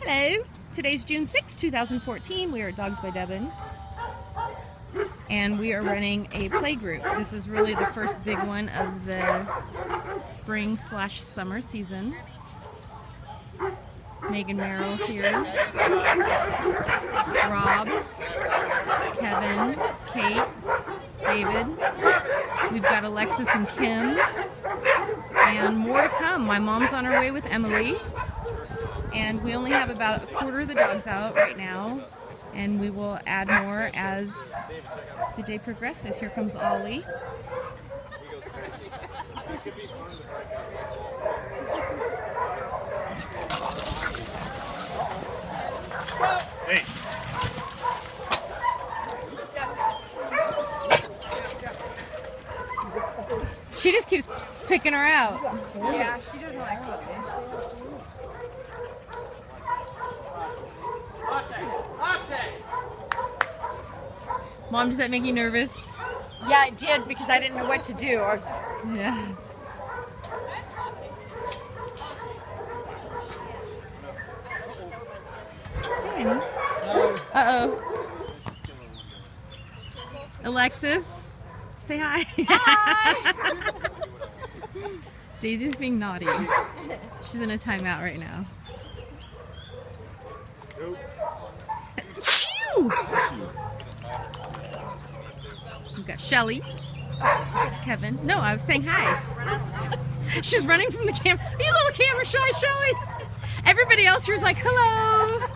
Hello, today's June 6, 2014. We are at Dogs by Debin, and we are running a playgroup. This is really the first big one of the spring/summer season. Megan Merrill's here. Rob, Kevin, Kate, David. We've got Alexis and Kim, and more to come. My mom's on her way with Emily, and we only have about a quarter of the dogs out right now, and we will add more as the day progresses. Here comes Ollie. Hey. She just keeps picking her out. Yeah, she doesn't like cooking. Mom, does that make you nervous? Yeah, it did because I didn't know what to do. I was... Yeah. Uh-oh. Alexis, say hi. Hi! Daisy's being naughty. She's in a timeout right now. Phew! We've got Shelly. Kevin. No, I was saying hi. She's running from the camera. Are you a little camera shy, Shelly? Everybody else here is like, hello.